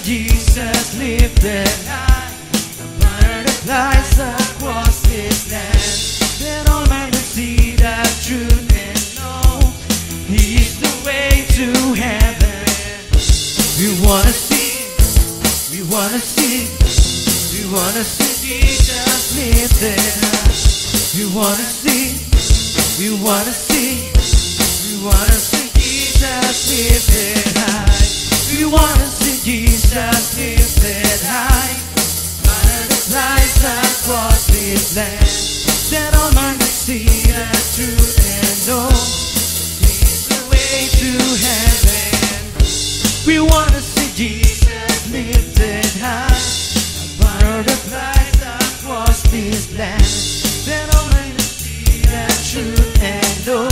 Jesus lifted high, the banner that flies across this land, that all men can see the truth and know He's the way to heaven. We wanna see, we wanna see, we wanna see Jesus lifted high. We wanna see, we wanna see, we wanna see Jesus lifted high. We wanna see Jesus lifted high, banner that flies across this land, that all men can see the truth and know He's the way to heaven. We wanna see Jesus lifted high, a banner that flies across this land, that all men can see the truth and know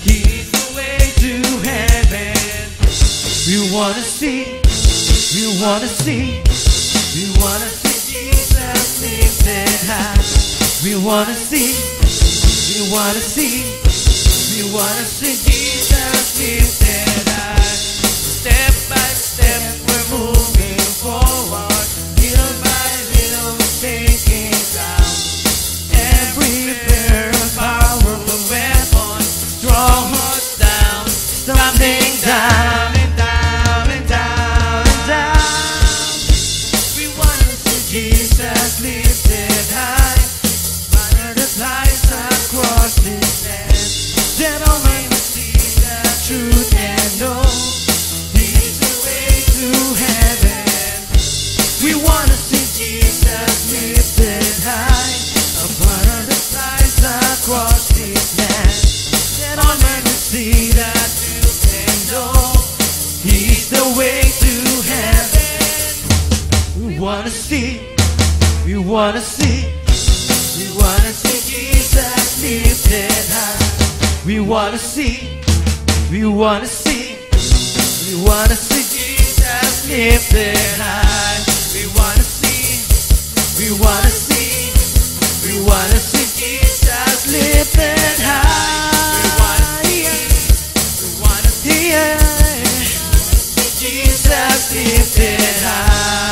He's the way to heaven. We wanna see, we wanna see, we wanna see Jesus lifted high. We wanna see, we wanna see, we wanna see Jesus lifted high. Step by step we're moving forward, little by little taking down every pair of powerful weapon, strongholds down, stumbling down and down and down and down. We wanna see Jesus lifted high, banner that flies across this land, that all men will see the truth and know He's the way to heaven. We wanna see Jesus lifted high, a banner that flies across this land, that all men will see the truth and know He's the way to heaven. We wanna see, we wanna see, we wanna see Jesus lifted high. We wanna see, we wanna see, we wanna see Jesus lifted high. We wanna see, we wanna see, we wanna see Jesus lifted high. We wanna see, Jesus lifted high.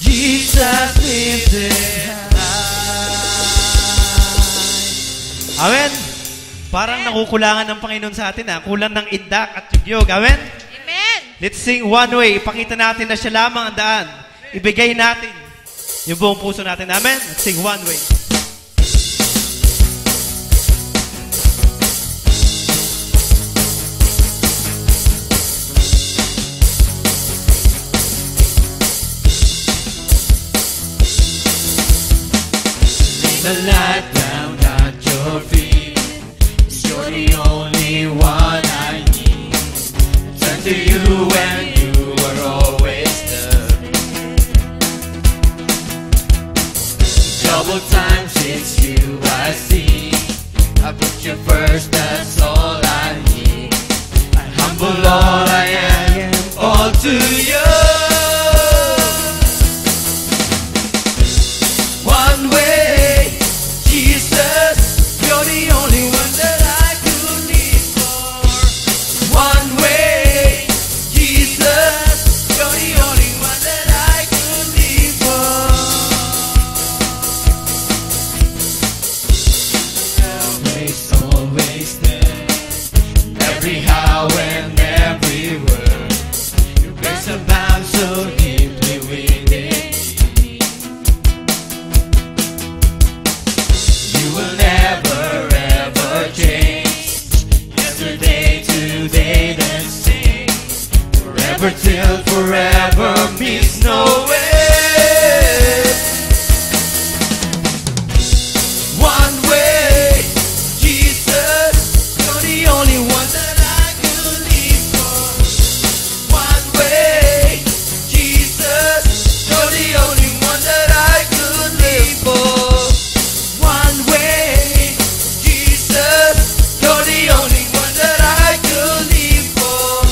Jesus lifted high. Amen. Parang nakukulangan ng Panginoon sa atin, ha? Kulang ng indak at yugyog. Amen? Amen. Let's sing One Way. Ipakita natin na siya lamang ang daan. Ibigay natin yung buong puso natin. Amen? Let's sing One Way. The light down at your feet, you're the only one I need. Turn to you when you are always there. Troubled times, it's you I see. I put you first, that's all I need. I humble all I am, all to you. One way, Jesus, you're the only one that I could live for. One way, Jesus, you're the only one that I could live for. Always there, every how and every word. Your grace abounds so deeply within me. You will never ever change. Yesterday, today, then sing. Forever till forever means no way. One way, Jesus, you're the only one that I could live for. One way, Jesus, you're the only one that I could live for. One way, Jesus, you're the only one that I could live for.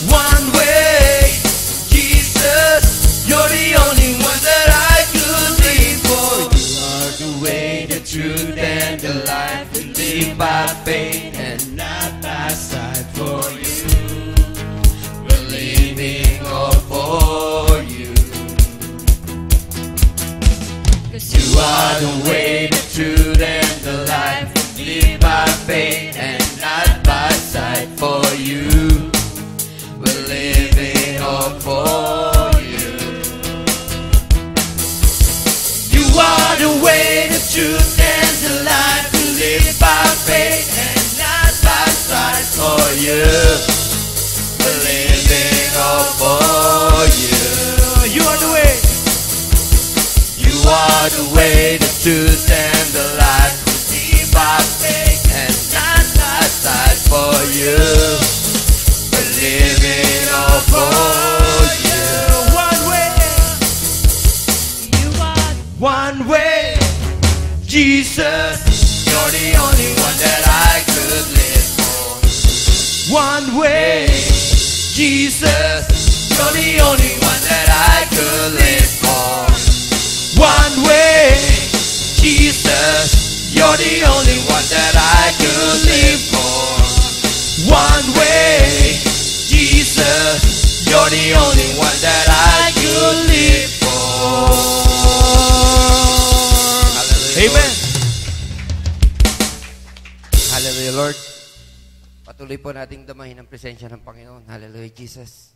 One way, Jesus, you're the are the way, the truth, and the life. Live by faith and not by sight. For you, we're living all for you. You are the way, the truth, and the life. Live by faith and not by sight. For you, we're living all for you. You are the way. You are the way, the truth, and the life. Live by faith and not by sight. For you, we're living all for you. One way. You are one way. Jesus, you're the only one that I could live for. One way. Jesus, you're the only one that I could live for. One way. Jesus, you're the only one that I could live for. One way. Jesus, you're the only one that I could live for. Hallelujah. Amen. Hallelujah, Lord. Patuloy po nating damahin ang presensya ng Panginoon. Hallelujah, Jesus.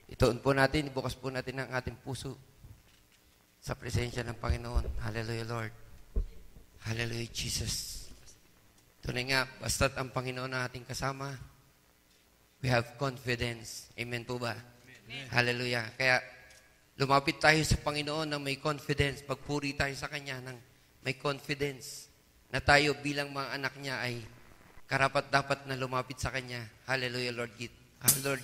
Ituon po natin, ibukas po natin ang ating puso sa presensya ng Panginoon. Hallelujah, Lord. Hallelujah, Jesus. Tunay nga, basta't ang Panginoon ang ating kasama, we have confidence. Amen po ba? Amen. Hallelujah. Kaya, lumapit tayo sa Panginoon ng may confidence. Pagpuri tayo sa Kanya ng may confidence na tayo bilang mga anak niya ay karapat-dapat na lumapit sa Kanya. Hallelujah, Lord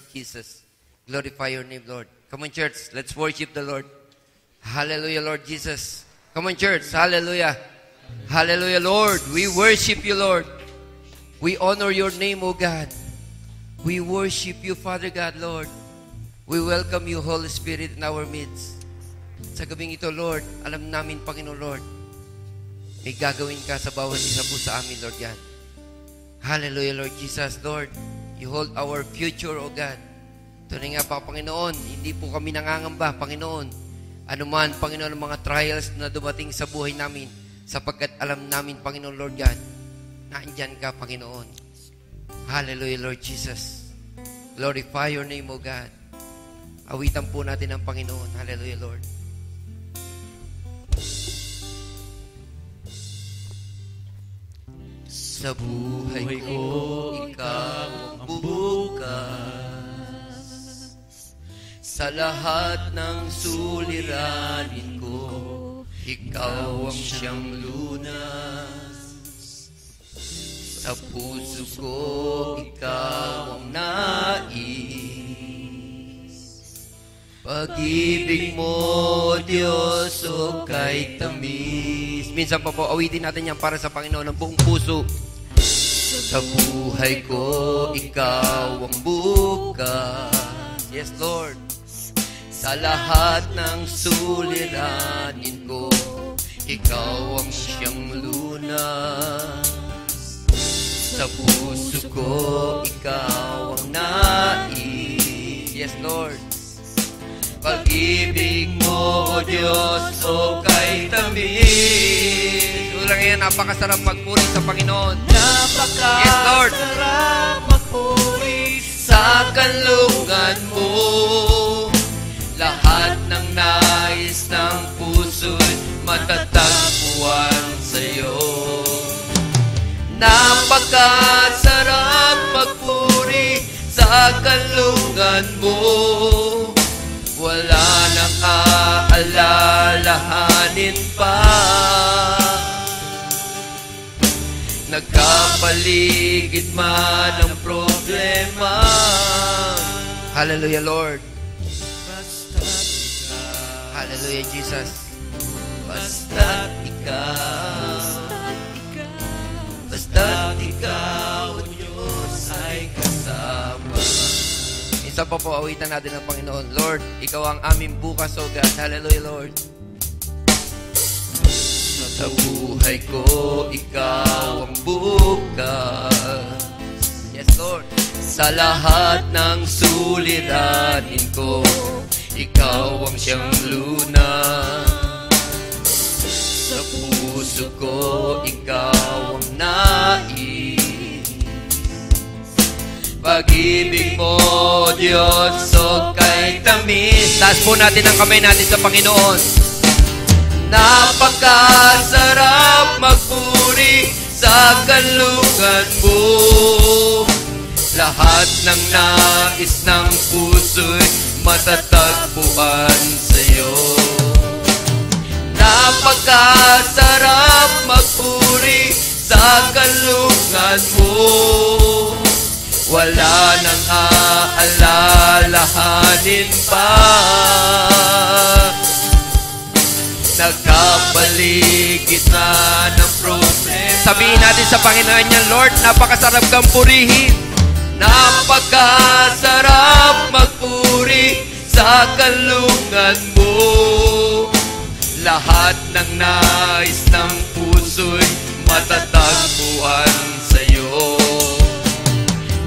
Jesus. Glorify your name, Lord. Come on, church. Let's worship the Lord. Hallelujah, Lord Jesus. Come on, church. Hallelujah. Hallelujah, Lord. We worship you, Lord. We honor your name, O God. We worship you, Father God, Lord. We welcome you, Holy Spirit, in our midst. Sa gabing ito, Lord, alam namin, Panginoon, Lord, may gagawin ka sa bawat isa po sa amin, Lord God. Hallelujah, Lord Jesus. Lord, you hold our future, O God. Tunay nga pa, Panginoon, hindi po kami nangangamba, Panginoon. Ano man, Panginoon, ang mga trials na dumating sa buhay namin, sapagkat alam namin, Panginoon, Lord God, na andyan ka, Panginoon. Hallelujah, Lord Jesus. Glorify your name, O God. Awitan po natin ang Panginoon. Hallelujah, Lord. Sa buhay ko, ikaw ang bukas. Sa lahat ng suliranin ko, ikaw ang siyang lunas. Sa puso ko, ikaw ang nais. Pag-ibig mo, Diyos, o kay tamis. Minsan pa po, awitin natin yan para sa Panginoon ng buong puso. Sa buhay ko, ikaw ang bukas. Yes, Lord. Sa lahat ng suliranin ko, ikaw ang siyang lunas. Sa puso ko, ikaw ang nais. Yes, Lord. Pag-ibig mo, O Diyos, o kay tamis. Ulang yan, napakasarap magpuri sa Panginoon. Napakasarap magpuri sa kanlungan mo. Lahat ng nais ng puso'y matatagpuan sa'yo. Napakasarap magpuri sa kanlungan mo. Wala nang aalalahanin pa. Nagkapaligid man ang problema. Hallelujah, Lord. Hallelujah, Jesus. Basta't ikaw, basta't ikaw, o Diyos, ay kasama. Isa pa po, awitan natin ang Panginoon. Lord, ikaw ang aming bukas, O God. Hallelujah, Lord. Sa buhay ko, ikaw ang bukas. Yes, Lord. Sa lahat ng suliranin ko, ikaw ang siyang lunas. Sa puso ko, ikaw ang nais. Pag-ibig mo, Diyos, so kay tamis. Taas po natin ang kamay natin sa Panginoon. Napakasarap magpuri sa kalungan mo. Lahat ng nais ng puso'y matatagpuan sa'yo. Napakasarap magpuri sa kalungan mo. Wala nang aalalahanin pa. Nagkapaligid na ng problema. Sabihin natin sa Panginoon niya, Lord, napakasarap kang purihin. Napakasarap magpuri sa kalungan mo. Lahat ng nais ng puso'y matatagpuan sa'yo.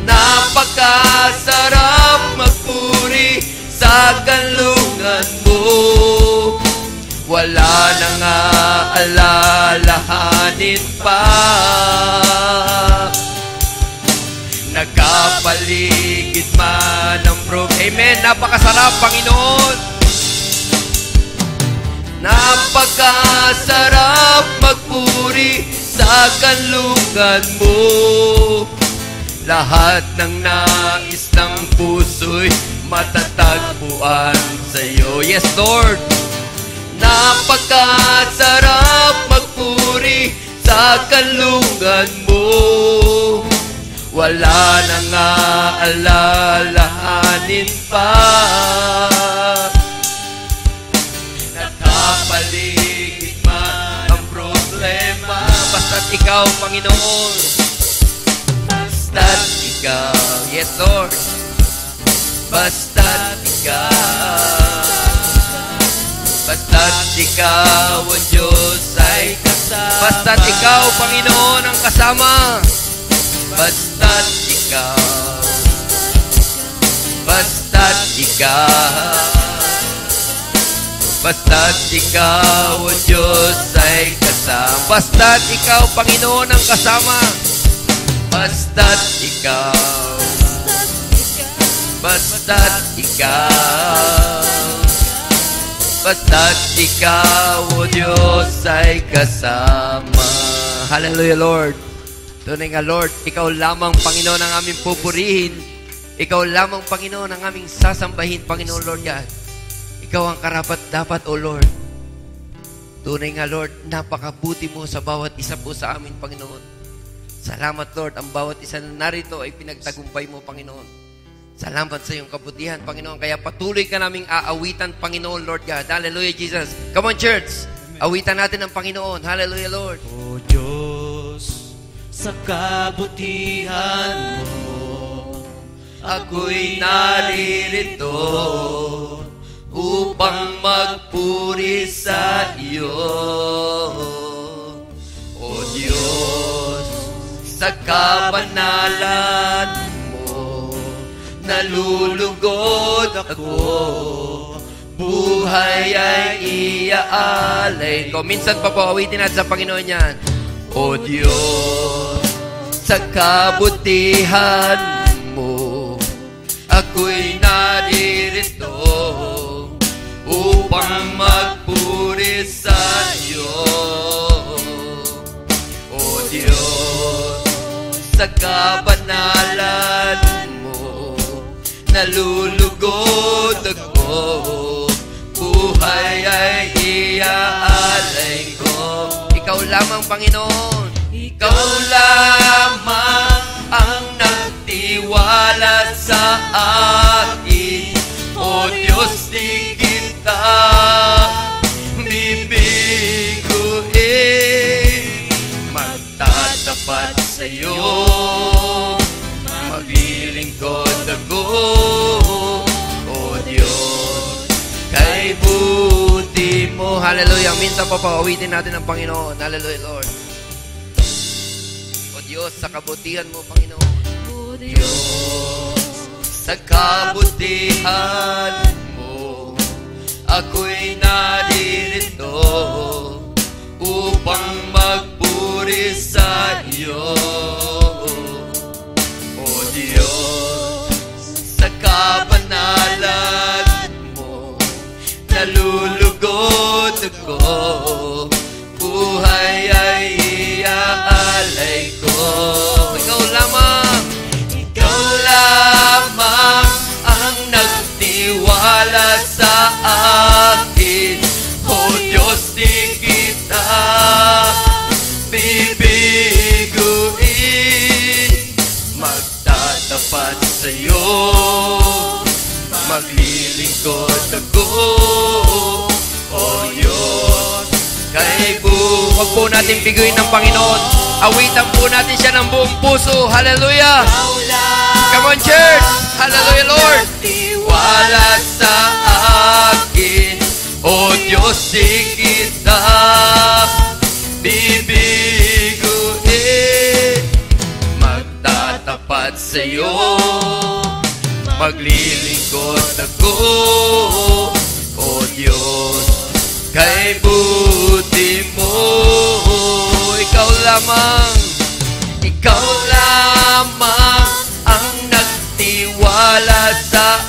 Napakasarap magpuri sa kalungan mo. Wala nang aalalahanin pa. Nagkapaligid man ang Amen. Napakasarap, Panginoon. Napakasarap magpuri sa kalungan mo. Lahat ng nais ng puso'y matatagpuan sa'yo. Yes, Lord. Napakasarap magpuri sa kalungan mo. Wala nang aalalahanin pa. Nakapaligid man ang problema. Basta't ikaw, Panginoon. Basta't ikaw. Yes, Lord. Basta't ikaw. Basta't ikaw, o Diyos, ay kasama. Basta't ikaw, Panginoon, ang kasama. Basta't ikaw. Basta't ikaw. Basta't ikaw, o Diyos, ay kasama. Basta't ikaw, Panginoon, ang kasama. Basta't ikaw. Basta't ikaw. Basta't ikaw, o Diyos, ay kasama. Hallelujah, Lord. Tunay nga, Lord, ikaw lamang, Panginoon, ang aming pupurihin. Ikaw lamang, Panginoon, ang aming sasambahin, Panginoon, Lord God. Ikaw ang karapat-dapat, O Lord. Tunay nga, Lord, napakabuti mo sa bawat isa po sa amin, Panginoon. Salamat, Lord. Ang bawat isa na narito ay pinagtagumpay mo, Panginoon. Salamat sa iyong kabutihan, Panginoon. Kaya patuloy ka naming aawitan, Panginoon, Lord God. Hallelujah, Jesus. Come on, church. Awitan natin ang Panginoon. Hallelujah, Lord. O Diyos, sa kabutihan mo, ako'y naririto upang magpuri sa iyo. O Diyos, sa kabanalan mo, nalulugod ako, buhay ay iaalay ko. Minsan pa po, awitin natin sa Panginoon yan. O Diyos, sa kabutihan mo, ako'y naririto upang magpuri sa iyo. O Diyos, sa kabanalan mo, nalulugod ako, buhay ay iaalay ko. Ikaw lamang, Panginoon. Ikaw lamang ang nagtiwala sa akin. O Diyos, di kita bibiguin. Magtatapat sa iyo, maglilingkod ako. O Diyos, kay buti mo. Hallelujah. Minsan pa awitin natin ang Panginoon. Hallelujah, Lord. O Diyos, sa kabutihan mo, Panginoon. O Diyos, sa kabutihan mo, ako'y naririto ko, buhay ay iaalay ko. Ikaw lamang ang nagtiwala sa akin. O Diyos, di kita bibiguin. Magtatapat sa'yo, maglilingkod ako, O Diyos, kay buhay. Huwag po natin biguin ng Panginoon. Awitan po natin siya ng buong puso. Hallelujah! Come on, church! Hallelujah, Lord! Tiwala sa akin, O Diyos, di kita bibiguin. Magtatapat sa'yo, maglilingkod ako, O Diyos, kay buti mo. Ikaw lamang ang nagtiwala sa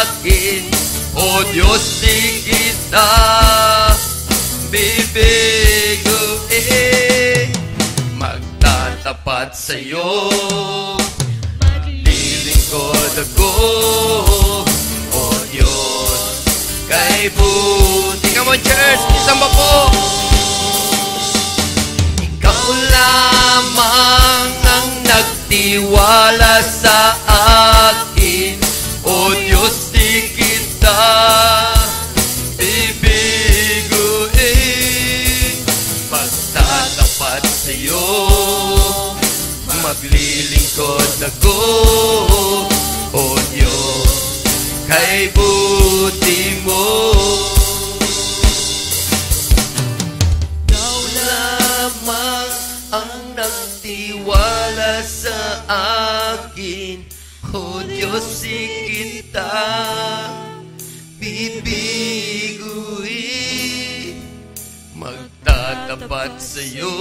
akin. O Diyos, di kita bibiguin. Magtatapat sa'yo, maglilingkod ako, O Diyos, kay buti. Come on, church! Isang ba po? Ikaw lamang ang nagtiwala sa akin. O Diyos, di kita bibiguin. Magtatapat sa'yo, maglilingkod ako, O Diyos, kay buti mo. Ikaw lamang ang nagtiwala sa akin. O Diyos, di kita bibiguin. Magtatapat sa'yo,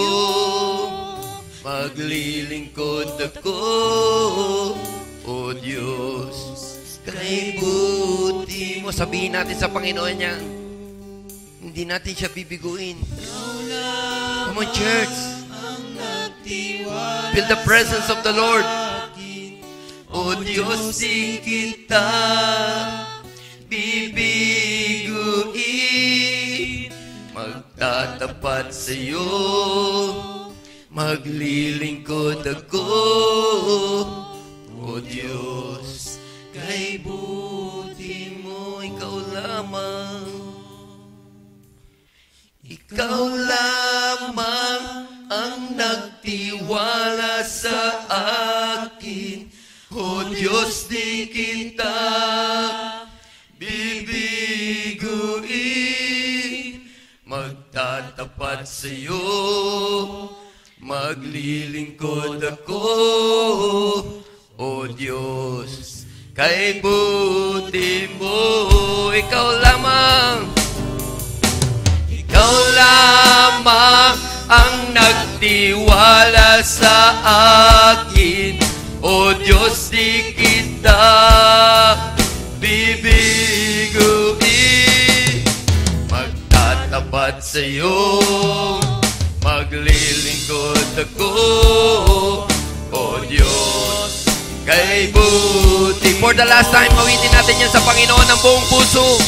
maglilingkod ako, O Diyos, kay buti mo. Sabihin natin sa Panginoon niya, hindi natin siya bibiguin. Come on, church. Feel the presence of the Lord. O Diyos, di kita bibiguin. Magtatapat sa'yo, maglilingkod ako, O Diyos, kay buti mo. Ikaw lamang ang nagtiwala sa akin. O Diyos, di kita bibiguin. Magtatapat sa'yo, maglilingkod ako, O Diyos, kay buti mo. Ikaw lamang ang nagtiwala sa akin. O Diyos, di kita bibiguin. Magtatapat sa'yo, maglilingkod ako, O Diyos, kay buti. For the last time, mawitin natin yan sa Panginoon ng buong puso.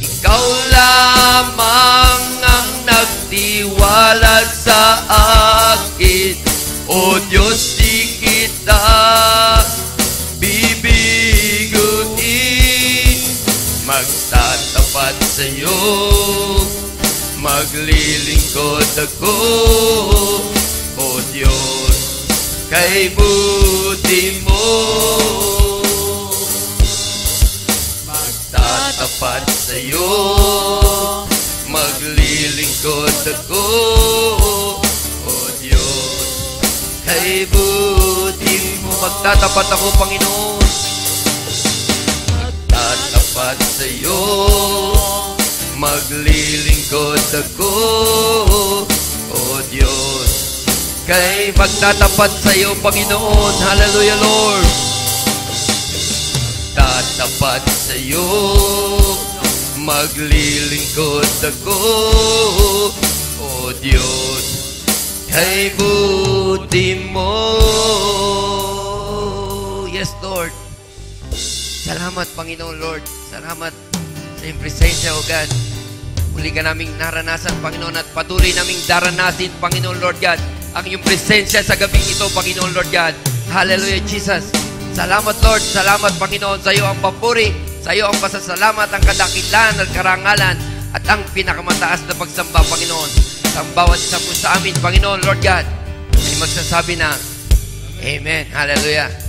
Ikaw lamang ang nagtiwala sa akin. O Diyos, di kita bibiguin. Magtatapat sa'yo, maglilingkod ako, O Diyos, kay buti mo. Magtatapat sa'yo, maglilingkod ako, O Diyos, kay buti mo. Magtatapat ako, Panginoon. Magtatapat sa'yo, maglilingkod ako, O Diyos, kay magtatapat sa'yo, Panginoon. Hallelujah, Lord. Magtatapat sa'yo, maglilingkod ako, O Diyos, kay buti mo. Yes, Lord. Salamat, Panginoon Lord. Salamat sa iyong presensya, O God. Muli ka naming naranasan, Panginoon, at patuloy naming daranasin, Panginoon Lord God, ang iyong presensya sa gabing ito, Panginoon Lord God. Hallelujah, Jesus. Salamat, Lord. Salamat, Panginoon. Sa iyo ang papuri, sa iyo ang pasasalamat, ang kadakilan at karangalan, at ang pinakamataas na pagsamba, Panginoon. Sa bawat isa po sa amin, Panginoon Lord God, ay magsasabi na, Amen. Hallelujah.